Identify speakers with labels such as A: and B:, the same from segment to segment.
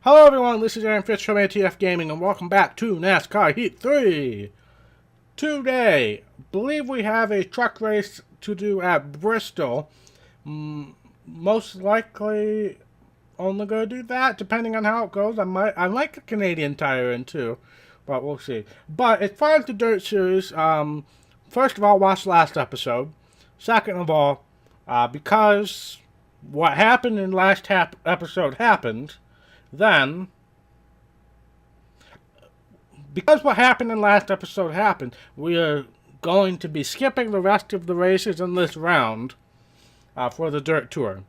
A: Hello everyone, this is Aaron Fitz from ATF Gaming and welcome back to NASCAR Heat 3. Today, believe we have a truck race to do at Bristol. Most likely only going to do that depending on how it goes. I might a Canadian tire in too, but we'll see. But as far as the Dirt Series, first of all, watch the last episode. Second of all, because what happened in last episode happened, then, because what happened in last episode happened, we are going to be skipping the rest of the races in this round for the Dirt Tour.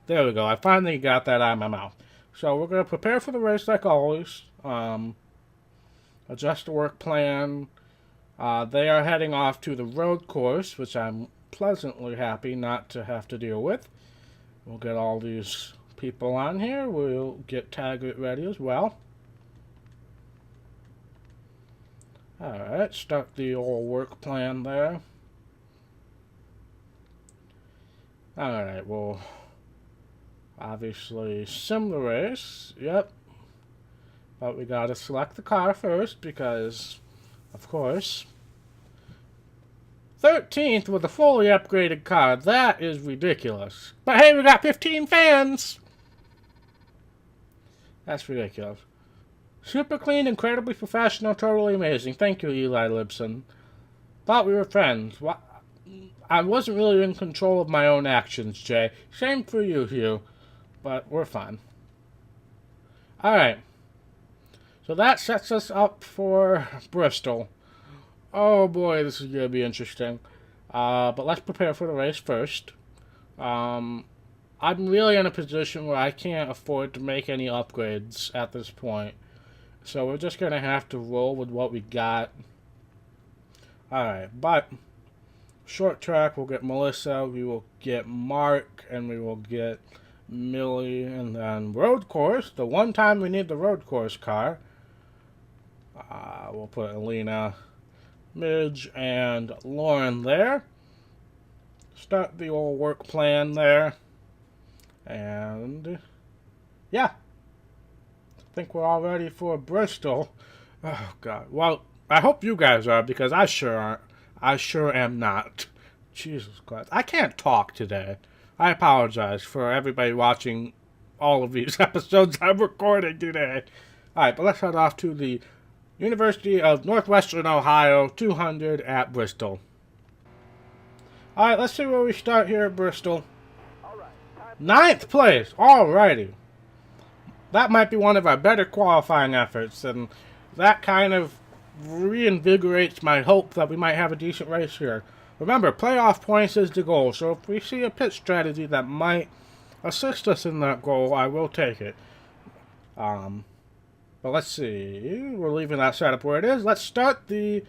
A: There we go. I finally got that out of my mouth. So we're going to prepare for the race like always. Adjust the work plan. They are heading off to the road course, which I'm pleasantly happy not to have to deal with. We'll get all these people on here. We'll get Taggart ready as well. Alright, start the old work plan there. Alright, we'll obviously sim the race. Yep. But we gotta select the car first because, of course, 13th with a fully upgraded car. That is ridiculous. But hey, we got 15 fans! That's ridiculous. Super clean, incredibly professional, totally amazing. Thank you, Eli Libson. Thought we were friends. I wasn't really in control of my own actions, Jay. Same for you, Hugh. But we're fine. Alright. So that sets us up for Bristol. Oh boy, this is going to be interesting. But let's prepare for the race first. I'm really in a position where I can't afford to make any upgrades at this point. So we're just going to have to roll with what we got. Alright, but short track, we'll get Melissa, we will get Mark, and we will get Millie, and then road course, the one time we need the road course car. We'll put Alina, Midge, and Lauren there. Start the old work plan there. And yeah, I think we're all ready for Bristol. Oh God. Well, I hope you guys are, because I sure aren't. I sure am not. Jesus Christ. I can't talk today. I apologize for everybody watching all of these episodes I'm recording today. Alright, but let's head off to the University of Northwestern Ohio 200 at Bristol. Alright, let's see where we start here at Bristol. 9th place! Alrighty. That might be one of our better qualifying efforts, and that kind of reinvigorates my hope that we might have a decent race here. Remember, playoff points is the goal, so if we see a pit strategy that might assist us in that goal, I will take it. But let's see. We're leaving that setup where it is. Let's start the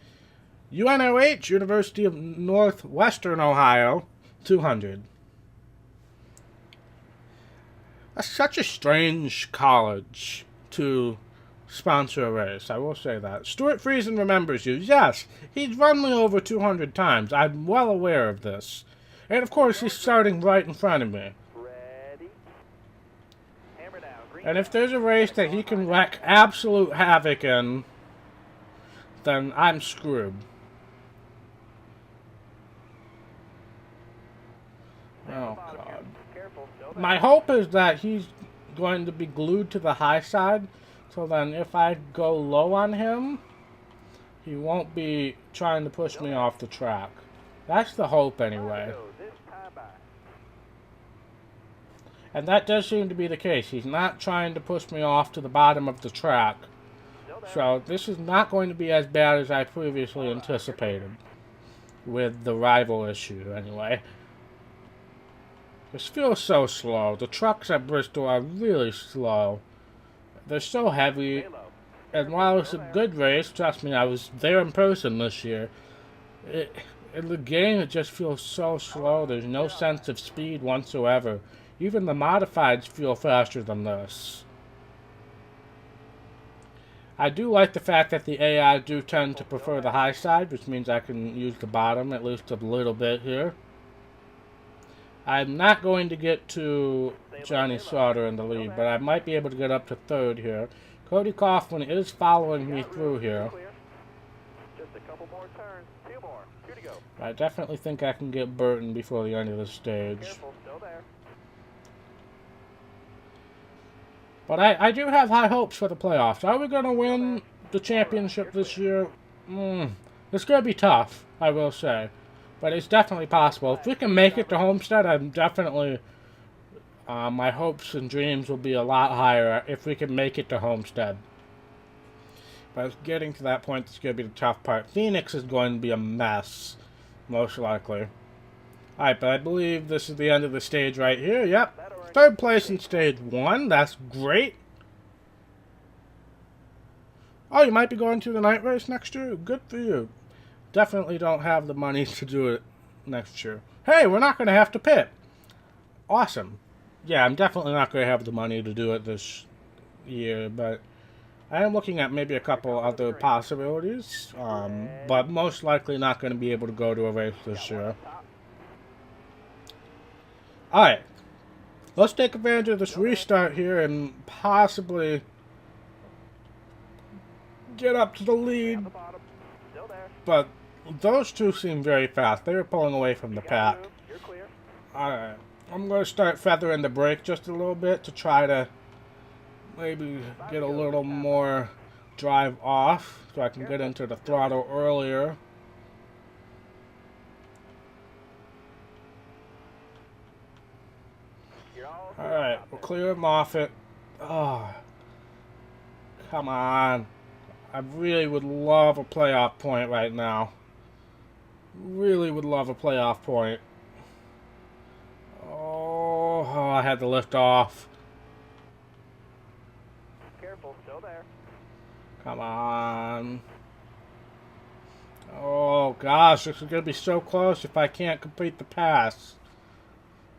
A: UNOH, University of Northwestern Ohio 200. That's such a strange college to sponsor a race, I will say that. Stuart Friesen remembers you. Yes, he's run me over 200 times. I'm well aware of this. And of course, he's starting right in front of me. And if there's a race that he can wreak absolute havoc in, then I'm screwed. Oh, God. My hope is that he's going to be glued to the high side, so then if I go low on him, he won't be trying to push me off the track. That's the hope anyway. And that does seem to be the case. He's not trying to push me off to the bottom of the track. So this is not going to be as bad as I previously anticipated. With the rival issue, anyway. This feels so slow. The trucks at Bristol are really slow. They're so heavy. And while it's a good race, trust me, I was there in person this year. In the game, it just feels so slow. There's no sense of speed whatsoever. Even the modifieds feel faster than this. I do like the fact that the AI do tend to prefer the high side, which means I can use the bottom at least a little bit here. I'm not going to get to Johnny Sauter in the lead, but I might be able to get up to third here. Cody Kaufman is following me through here.
B: Just a couple more turns. Two more. Two to go.
A: I definitely think I can get Burton before the end of the stage.
B: Careful, still there.
A: But I do have high hopes for the playoffs. Are we going to win the championship this year? It's going to be tough, I will say. But it's definitely possible. If we can make it to Homestead, I'm definitely... my hopes and dreams will be a lot higher if we can make it to Homestead. But getting to that point is going to be the tough part. Phoenix is going to be a mess, most likely. Alright, but I believe this is the end of the stage right here. Yep. Third place in stage 1. That's great. Oh, you might be going to the night race next year? Good for you. Definitely don't have the money to do it next year. Hey, we're not going to have to pit. Awesome. Yeah, I'm definitely not going to have the money to do it this year, but I am looking at maybe a couple other possibilities, but most likely not going to be able to go to a race this year. Alright, let's take advantage of this restart here and possibly get up to the lead, but those two seem very fast. They were pulling away from the pack. Alright, I'm going to start feathering the brake just a little bit to try to maybe get a little more drive off so I can get into the throttle earlier. Alright, we'll clear Moffat. Oh, come on. I really would love a playoff point right now. Really would love a playoff point. Oh, I had to lift off.
B: Careful, still there.
A: Come on. Oh, gosh, this is going to be so close if I can't complete the pass.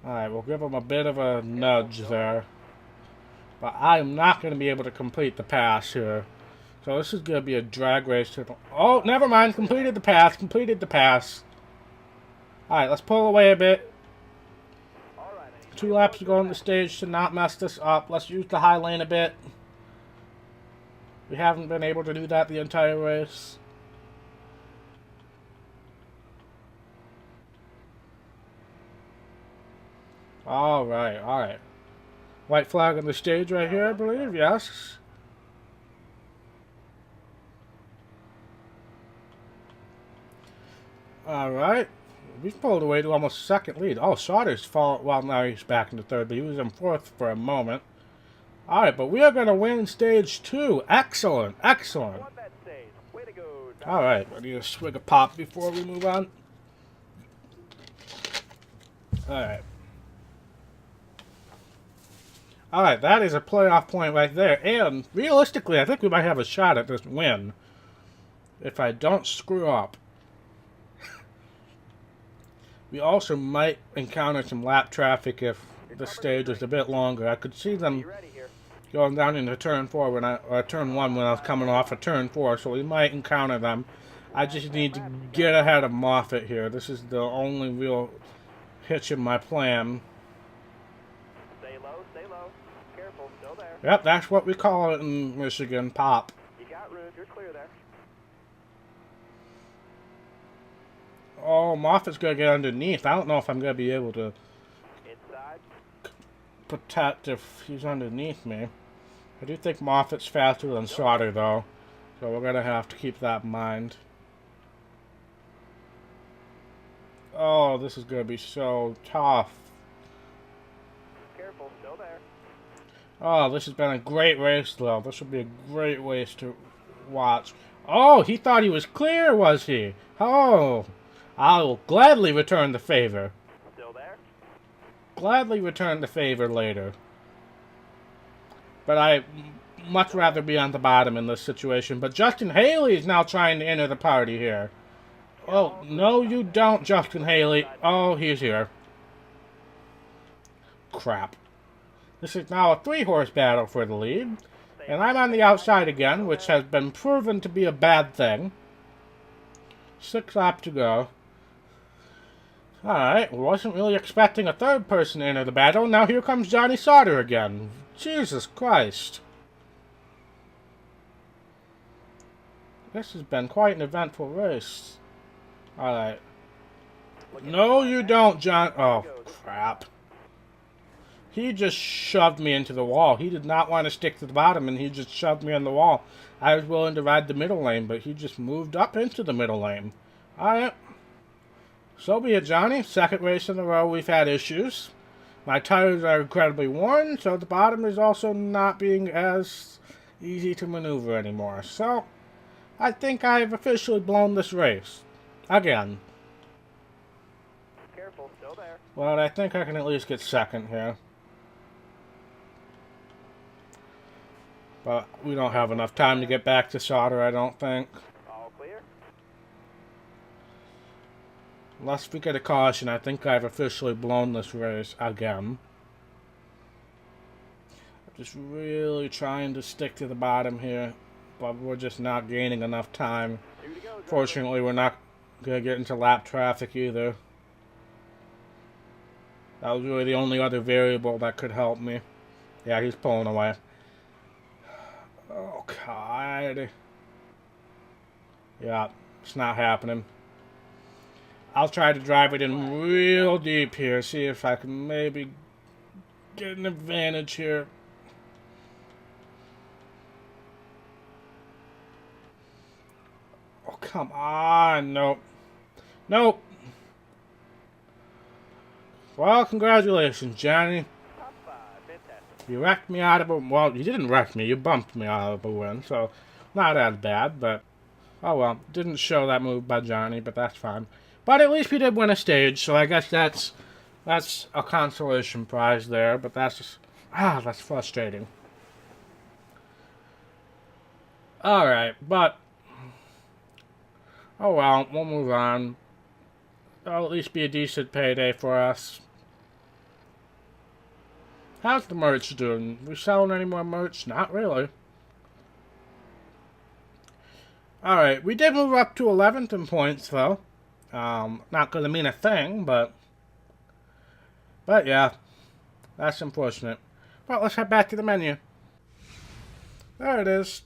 A: Alright, we'll give him a bit of a nudge there. But I'm not going to be able to complete the pass here. So this is going to be a drag race. Oh, never mind. Completed the pass. Completed the pass. Alright, let's pull away a bit. 2 laps to go on the stage to not mess this up. Let's use the high lane a bit. We haven't been able to do that the entire race. Alright, alright. White flag on the stage right here, I believe, yes. Alright. We've pulled away to almost second lead. Oh, Sauter's fallen. Well, now he's back into third, but he was in fourth for a moment. Alright, but we are going to win stage 2. Excellent, excellent. Alright, I need a swig of pop before we move on. Alright. Alright, that is a playoff point right there. And, realistically, I think we might have a shot at this win. If I don't screw up. We also might encounter some lap traffic if the stage is a bit longer. I could see them going down into turn 4 or turn 1 when I was coming off of turn 4, so we might encounter them. I just need to get ahead of Moffat here. This is the only real hitch in my plan.
B: Stay low, careful, still there.
A: Yep, that's what we call it in Michigan, pop.
B: You got room, you're clear there.
A: Oh, Moffat's going to get underneath. I don't know if I'm going to be able to protect if he's underneath me. I do think Moffat's faster than Sauter, though. So we're going to have to keep that in mind. Oh, this is going to be so tough.
B: Careful, still there.
A: Oh, this has been a great race, though. This will be a great race to watch. Oh, he thought he was clear, was he? Oh, I will gladly return the favor.
B: Still there?
A: Gladly return the favor later. But I much rather be on the bottom in this situation. But Justin Haley is now trying to enter the party here. Oh, no you don't, Justin Haley. Oh, he's here. Crap. This is now a 3-horse battle for the lead. And I'm on the outside again, which has been proven to be a bad thing. 6 laps to go. Alright, wasn't really expecting a third person to enter the battle. Now here comes Johnny Sauter again. Jesus Christ. This has been quite an eventful race. Alright. No, you don't, John. Oh, crap. He just shoved me into the wall. He did not want to stick to the bottom, and he just shoved me in the wall. I was willing to ride the middle lane, but he just moved up into the middle lane. Alright. So be it, Johnny. Second race in a row we've had issues. My tires are incredibly worn, so the bottom is also not being as easy to maneuver anymore. So, I think I've officially blown this race. Again.
B: Careful, still there.
A: Well, I think I can at least get second here. But we don't have enough time to get back to Sauter, I don't think.
B: All clear.
A: Unless we get a caution, I think I've officially blown this race again. I'm just really trying to stick to the bottom here, but we're just not gaining enough time.
B: 2 to go, driver.
A: Fortunately, we're not going to get into lap traffic either. That was really the only other variable that could help me. Yeah, he's pulling away. Oh, God. Yeah, it's not happening. I'll try to drive it in real deep here. See if I can maybe get an advantage here. Oh, come on. Nope. Nope. Well, congratulations, Johnny.
B: Top 5, fantastic.
A: You wrecked me out of a... Well, you didn't wreck me. You bumped me out of a win, so not as bad, but... Oh, well. Didn't show that move by Johnny, but that's fine. But at least we did win a stage, so I guess that's a consolation prize there, but that's just... that's frustrating. Alright, but... Oh, well. We'll move on. That'll at least be a decent payday for us. How's the merch doing? We selling any more merch? Not really. Alright, we did move up to 11th in points, though. Not going to mean a thing, but yeah, that's unfortunate. Well, let's head back to the menu. There it is.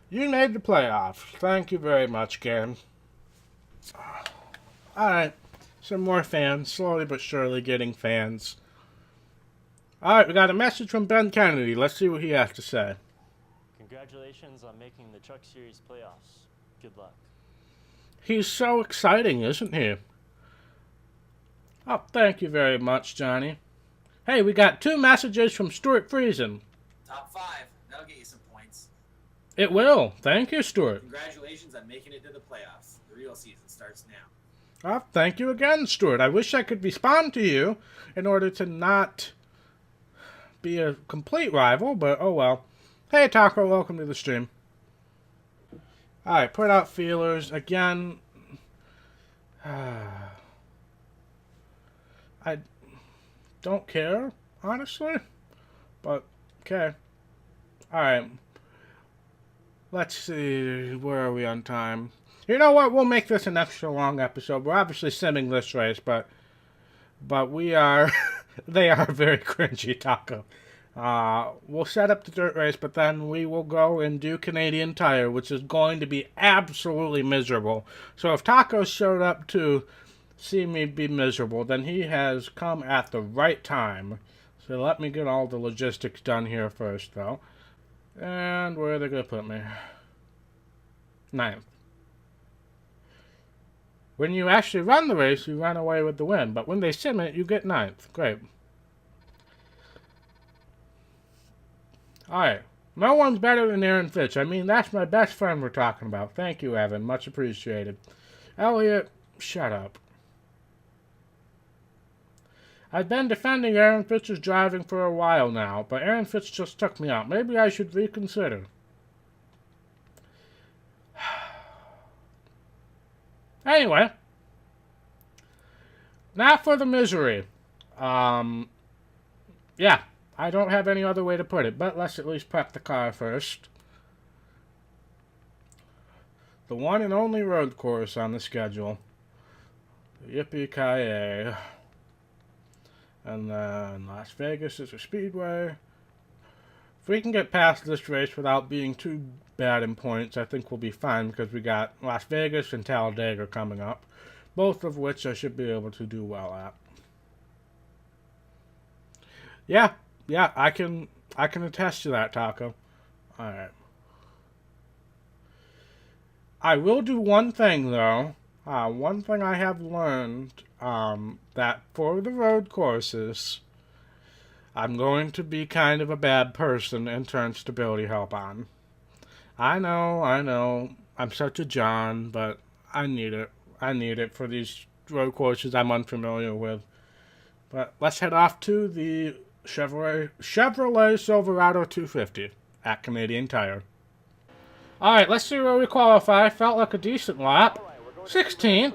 A: You made the playoffs. Thank you very much, game. Alright, some more fans. Slowly but surely getting fans. Alright, we got a message from Ben Kennedy. Let's see what he has to say.
C: Congratulations on making the Truck Series playoffs. Good luck.
A: He's so exciting, isn't he? Oh, thank you very much, Johnny. Hey, we got 2 messages from Stuart Friesen.
D: Top 5. That'll get you some points.
A: It will. Thank you, Stuart.
D: Congratulations on making it to the playoffs. The real season starts now.
A: Oh, thank you again, Stuart. I wish I could respond to you in order to not be a complete rival, but oh well. Hey, Taco, welcome to the stream. Alright, put out feelers. Again, I don't care, honestly, but okay. Alright. Let's see, where are we on time? You know what, we'll make this an extra long episode. We're obviously simming this race, but we are, they are very cringy, Taco. We'll set up the dirt race, but then we will go and do Canadian Tire, which is going to be absolutely miserable. So if Taco showed up to see me be miserable, then he has come at the right time. So let me get all the logistics done here first, though. And where are they going to put me? 9th. When you actually run the race, you run away with the win. But when they sim it, you get 9th. Great. Alright. No one's better than Aaron Fitch. I mean, that's my best friend we're talking about. Thank you, Evan. Much appreciated. Elliot, shut up. I've been defending Aaron Fitz's driving for a while now, but Aaron Fitz just took me out. Maybe I should reconsider. Anyway. Now for the misery. Yeah. I don't have any other way to put it, but let's at least prep the car first. The one and only road course on the schedule. Yippee-ki-yay. And then Las Vegas is a speedway. If we can get past this race without being too bad in points, I think we'll be fine because we got Las Vegas and Talladega coming up, both of which I should be able to do well at. Yeah, I can attest to that, Taco. Alright. I will do one thing, though. One thing I have learned, that for the road courses, I'm going to be kind of a bad person and turn stability help on. I know, I'm such a John, but I need it. I need it for these road courses I'm unfamiliar with. But let's head off to the Chevrolet Silverado 250 at Canadian Tire. Alright, let's see where we qualify. Felt like a decent lap. 16.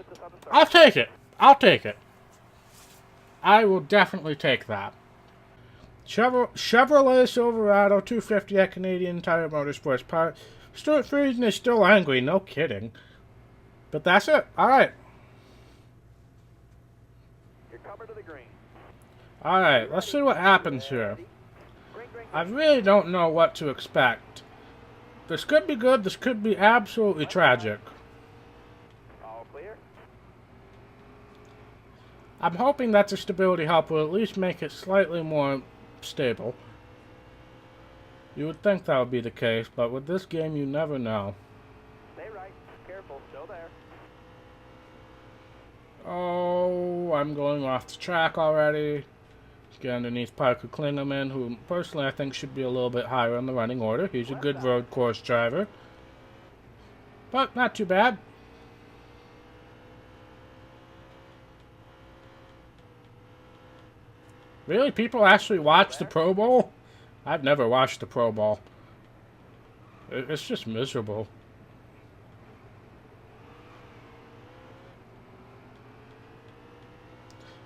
A: I'll take it. I'll take it. I will definitely take that. Chevrolet Silverado 250 at Canadian Tire Motorsports Park. Stuart Friesen is still angry, no kidding. But that's it. Alright.
B: You're coming to the green.
A: Alright, let's see what happens here. I really don't know what to expect. This could be good, this could be absolutely tragic.
B: All clear.
A: I'm hoping that the stability help will at least make it slightly more stable. You would think that would be the case, but with this game you never know.
B: Stay right. Careful. Still there.
A: Oh, I'm going off the track already. Get underneath Parker Klingerman, who personally I think should be a little bit higher in the running order. He's a good road course driver. But not too bad. Really? People actually watch the Pro Bowl? I've never watched the Pro Bowl. It's just miserable.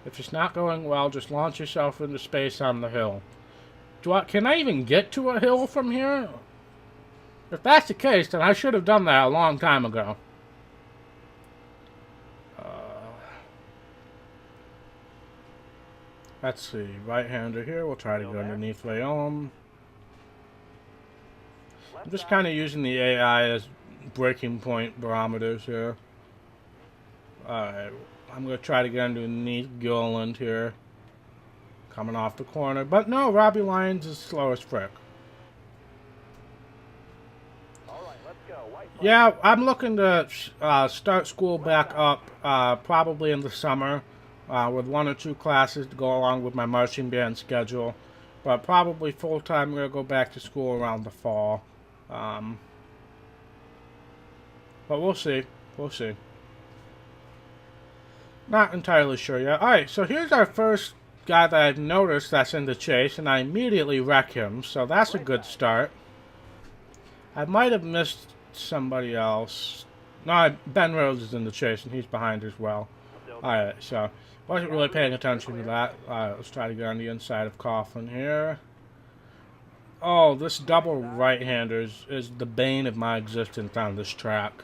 A: If it's not going well, just launch yourself into space on the hill. Can I even get to a hill from here? If that's the case, then I should have done that a long time ago. Let's see. Right-hander here. We'll try to go underneath Leon. I'm just kind of using the AI as breaking point barometers here. Alright. I'm going to try to get underneath Gilliland here. Coming off the corner. But no, Robbie Lyons is slow as frick.
B: Alright, let's go. White flag.
A: Yeah, I'm looking to start school back up probably in the summer with 1 or 2 classes to go along with my marching band schedule. But probably full-time, I'm going to go back to school around the fall. But we'll see. We'll see. Not entirely sure yet. Alright, so here's our first guy that I've noticed that's in the chase, and I immediately wreck him, so that's a good start. I might have missed somebody else. No, Ben Rhodes is in the chase, and he's behind as well. Alright, so wasn't really paying attention to that. Alright, let's try to get on the inside of Coughlin here. Oh, this double right-hander is the bane of my existence on this track.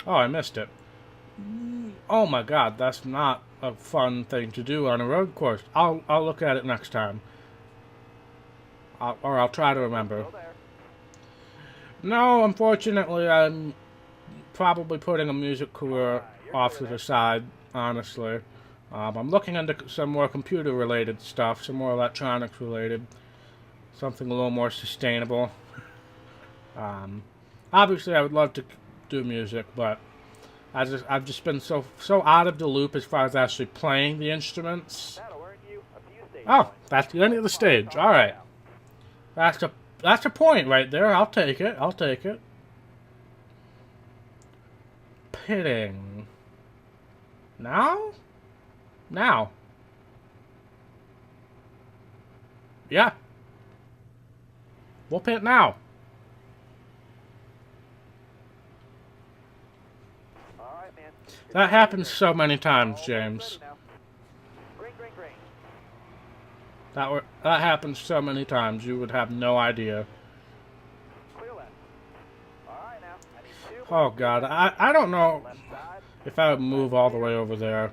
A: Oh, I missed it. Oh my god, that's not a fun thing to do on a road course. I'll look at it next time. I'll try to remember. No, unfortunately, I'm probably putting a music career off to the side, honestly. I'm looking into some more computer-related stuff, some more electronics-related. Something a little more sustainable. Obviously, I would love to do music, but I've just been so out of the loop as far as actually playing the instruments. Oh, that's the end of the stage. All right, that's a point right there. I'll take it. I'll take it. Pitting. Now? Now. Yeah. We'll pit now. That happens so many times, James. That happens so many times, you would have no idea. Oh god, I don't know if I would move all the way over there.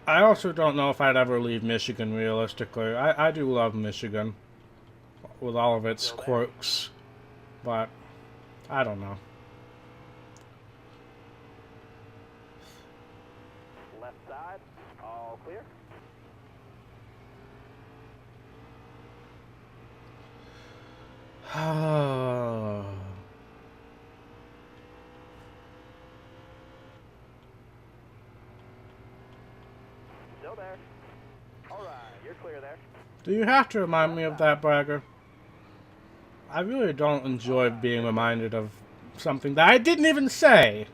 A: I also don't know if I'd ever leave Michigan, realistically. I do love Michigan, with all of its quirks, but I don't know.
B: Left side, all clear. Still there. All right, you're clear there.
A: Do you have to remind me of that, Bragger? I really don't enjoy being reminded of something that I didn't even say.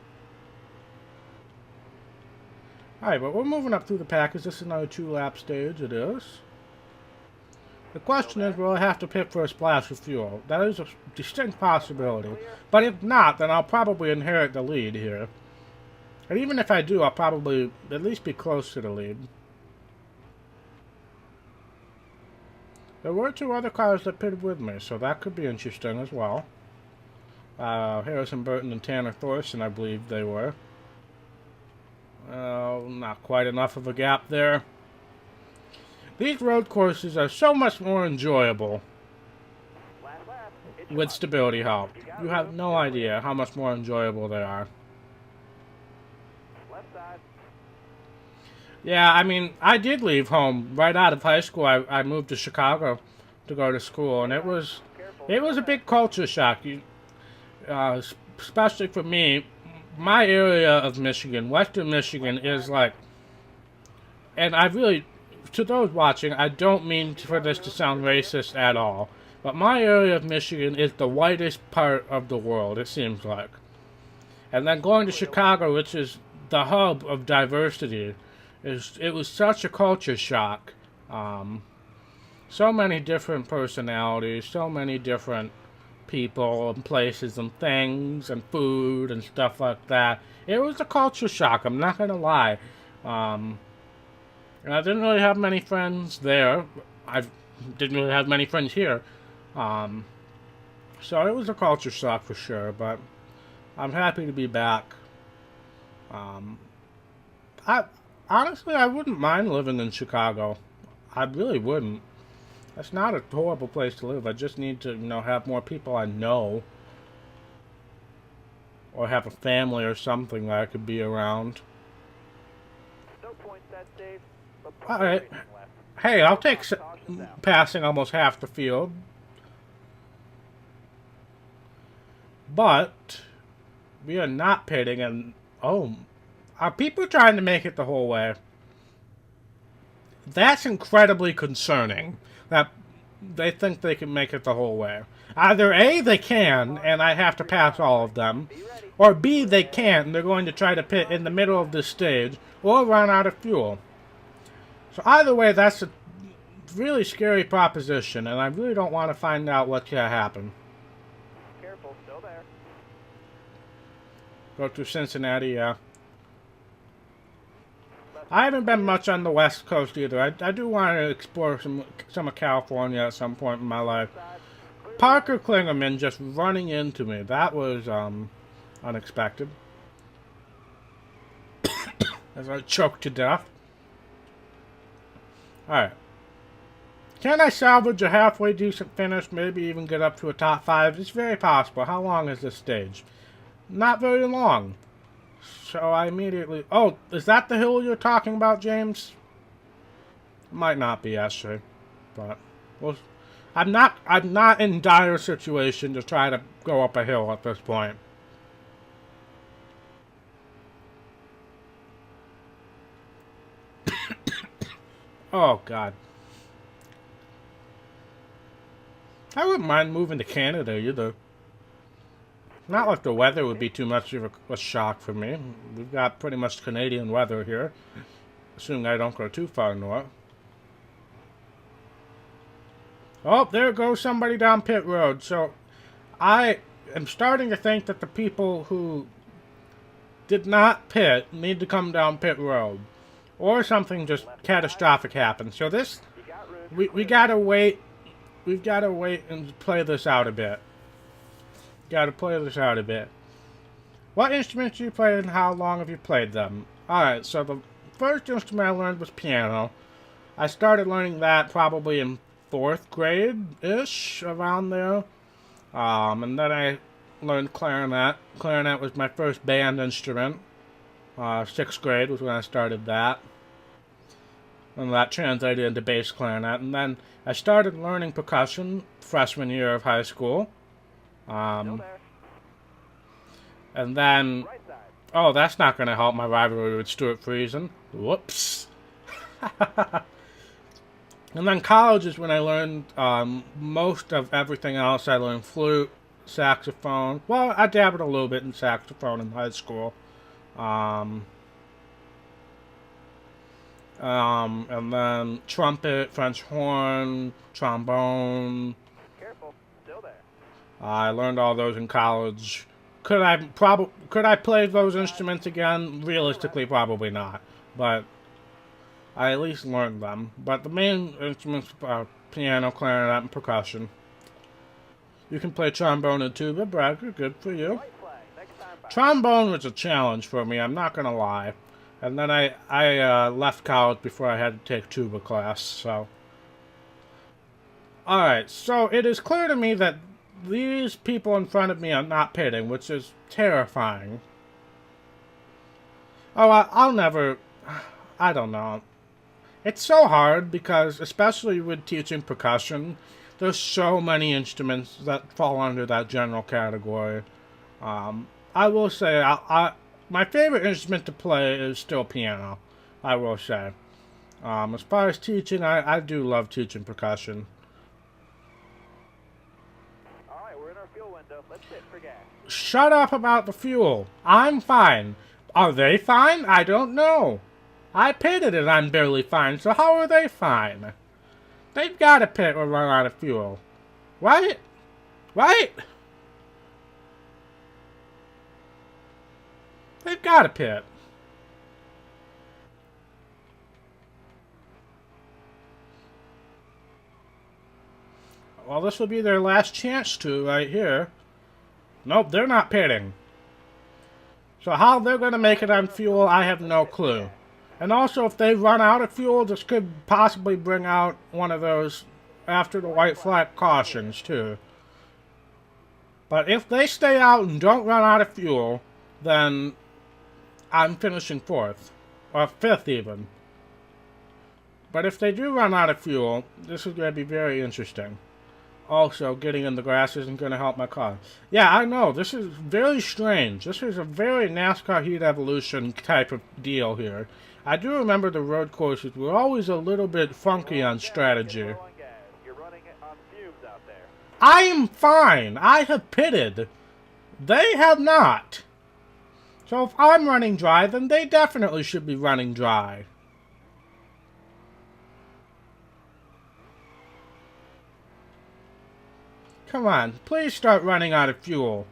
A: Alright, but we're moving up through the pack. Is this another 2-lap stage? It is. The question is, will I have to pit for a splash of fuel? That is a distinct possibility. But if not, then I'll probably inherit the lead here. And even if I do, I'll probably at least be close to the lead. There were 2 other cars that pitted with me, so that could be interesting as well. Harrison Burton and Tanner Thorson, I believe they were. Not quite enough of a gap there. These road courses are so much more enjoyable with stability help. You have no idea how much more enjoyable they are.
B: Left side.
A: Yeah, I mean, I did leave home right out of high school. I moved to Chicago to go to school, and it was a big culture shock. Especially for me, my area of Michigan, Western Michigan, is like, and I really, to those watching, I don't mean for this to sound racist at all, but my area of Michigan is the whitest part of the world, it seems like. And then going to Chicago, which is the hub of diversity, it was such a culture shock. So many different personalities, so many different people and places and things and food and stuff like that. It was a culture shock, I'm not gonna lie. And I didn't really have many friends there. I didn't really have many friends here. So it was a culture shock for sure, but I'm happy to be back. Honestly, I wouldn't mind living in Chicago. I really wouldn't. That's not a horrible place to live. I just need to, have more people I know. Or have a family or something that I could be around.
B: No points that stage.
A: Alright. Hey, I'll take passing almost half the field. But we are not pitting, and are people trying to make it the whole way? That's incredibly concerning, that they think they can make it the whole way. Either A, they can, and I have to pass all of them, or B, they can't, and they're going to try to pit in the middle of this stage, or run out of fuel. So either way, that's a really scary proposition, and I really don't want to find out what's going to happen.
B: Careful, still there.
A: Go to Cincinnati, yeah. I haven't been much on the West Coast either. I do want to explore some of California at some point in my life. Parker Klingerman just running into me. That was unexpected. As I choked to death. Alright. Can I salvage a halfway decent finish? Maybe even get up to a top 5? It's very possible. How long is this stage? Not very long. So I immediately... Oh, is that the hill you're talking about, James? It might not be, actually. But... well, I'm not in dire situation to try to go up a hill at this point. Oh, God. I wouldn't mind moving to Canada, either. Not like the weather would be too much of a shock for me. We've got pretty much Canadian weather here. Assuming I don't go too far north. Oh, there goes somebody down pit road. So, I am starting to think that the people who did not pit need to come down pit road. Or something just catastrophic happens. So this, we gotta wait. We've gotta wait and play this out a bit. Gotta play this out a bit. What instruments do you play and how long have you played them? Alright, so the first instrument I learned was piano. I started learning that probably in 4th grade-ish, around there. And then I learned clarinet. Clarinet was my first band instrument. 6th grade was when I started that. And that translated into bass clarinet. And then I started learning percussion freshman year of high school.
B: Still there.
A: And then...
B: Right side.
A: Oh, that's not going to help my rivalry with Stuart Friesen. Whoops. And then college is when I learned most of everything else. I learned flute, saxophone. Well, I dabbled a little bit in saxophone in high school. And then trumpet, French horn, trombone.
B: Careful. Still there.
A: I learned all those in college. Could I play those instruments again? Realistically, probably not. But I at least learned them. But the main instruments are piano, clarinet, and percussion. You can play trombone and tuba, Bragger. Good for you.
B: White flag. Next time back.
A: Trombone was a challenge for me, I'm not gonna lie. And then I left college before I had to take tuba class, so. Alright, so it is clear to me that these people in front of me are not pitting, which is terrifying. Oh, I'll never... I don't know. It's so hard because, especially with teaching percussion, there's so many instruments that fall under that general category. I will say, my favorite instrument to play is still piano, I will say. As far as teaching, I do love teaching percussion.
B: Alright, we're in our fuel window. Let's hit for gas.
A: Shut up about the fuel. I'm fine. Are they fine? I don't know. I pitted and I'm barely fine, so how are they fine? They've got to pit or run out of fuel. Right? Right? They've got to pit. Well, this will be their last chance to right here. Nope, they're not pitting. So how they're going to make it on fuel, I have no clue. And also, if they run out of fuel, this could possibly bring out one of those after the white flag cautions, too. But if they stay out and don't run out of fuel, then I'm finishing 4th. Or 5th, even. But if they do run out of fuel, this is going to be very interesting. Also, getting in the grass isn't going to help my car. Yeah, I know. This is very strange. This is a very NASCAR Heat Evolution type of deal here. I do remember the road courses were always a little bit funky on strategy.
B: You're running on fumes out there.
A: I am fine. I have pitted. They have not. So if I'm running dry, then they definitely should be running dry. Come on, please start running out of fuel.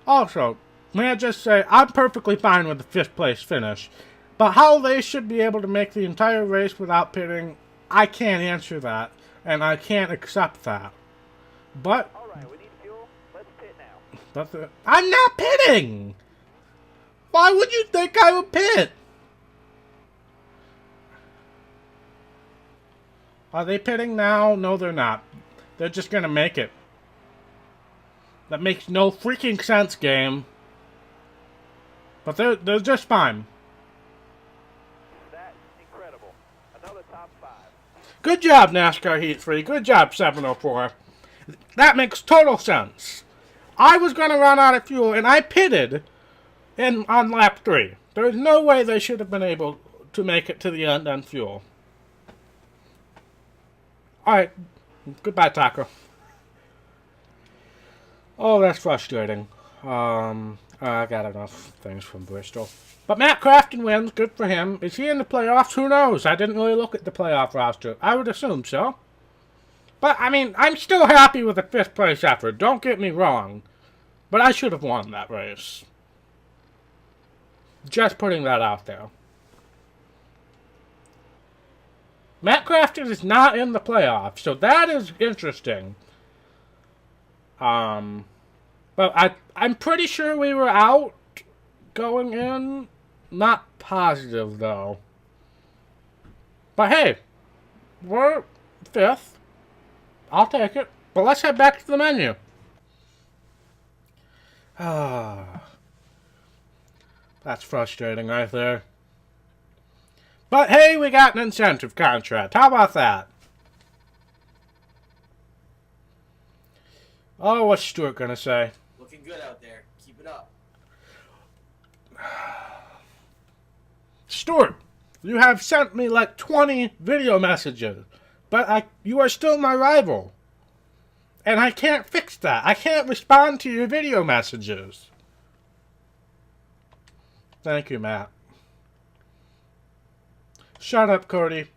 A: Also, may I just say, I'm perfectly fine with the 5th place finish. But how they should be able to make the entire race without pitting, I can't answer that. And I can't accept that. But...
B: Alright, we need fuel. Let's pit now.
A: But I'm not pitting! Why would you think I would pit? Are they pitting now? No, they're not. They're just gonna make it. That makes no freaking sense, game. But they're just fine.
B: That's incredible. Another top 5.
A: Good job, NASCAR Heat 3. Good job, 704. That makes total sense. I was gonna run out of fuel, and I pitted on lap 3. There's no way they should have been able to make it to the end on fuel. Alright. Goodbye, Taco. Oh, that's frustrating. I got enough things from Bristol. But Matt Crafton wins. Good for him. Is he in the playoffs? Who knows? I didn't really look at the playoff roster. I would assume so. But, I mean, I'm still happy with the 5th place effort. Don't get me wrong. But I should have won that race. Just putting that out there. Matt Crafton is not in the playoffs, so that is interesting. But I'm pretty sure we were out going in. Not positive, though. But hey, we're 5th. I'll take it. But let's head back to the menu. Ah, that's frustrating right there. But hey, we got an incentive contract. How about that? Oh, what's Stuart gonna say?
D: Looking good out there. Keep it up.
A: Stuart, you have sent me like 20 video messages, but you are still my rival. And I can't fix that. I can't respond to your video messages. Thank you, Matt. Shut up, Cody.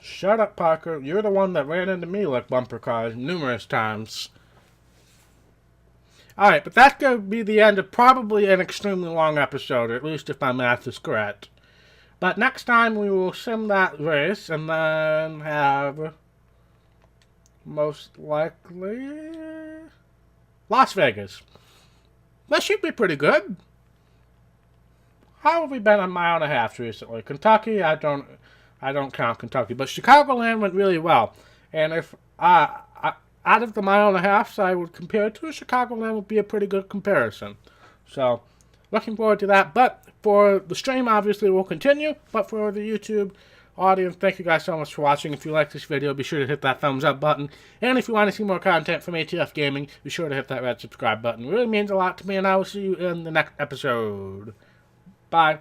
A: Shut up, Parker. You're the one that ran into me like bumper cars numerous times. Alright, but that's going to be the end of probably an extremely long episode, or at least if my math is correct. But next time we will sim that race and then have, most likely, Las Vegas. That should be pretty good. How have we been a mile and a half recently? Kentucky, I don't count Kentucky, but Chicagoland went really well. And if out of the mile and a half I would compare it to, Chicagoland would be a pretty good comparison. So, looking forward to that. But for the stream, obviously, we'll continue. But for the YouTube audience, thank you guys so much for watching. If you like this video, be sure to hit that thumbs up button. And if you want to see more content from ATF Gaming, be sure to hit that red subscribe button. It really means a lot to me, and I will see you in the next episode. Bye.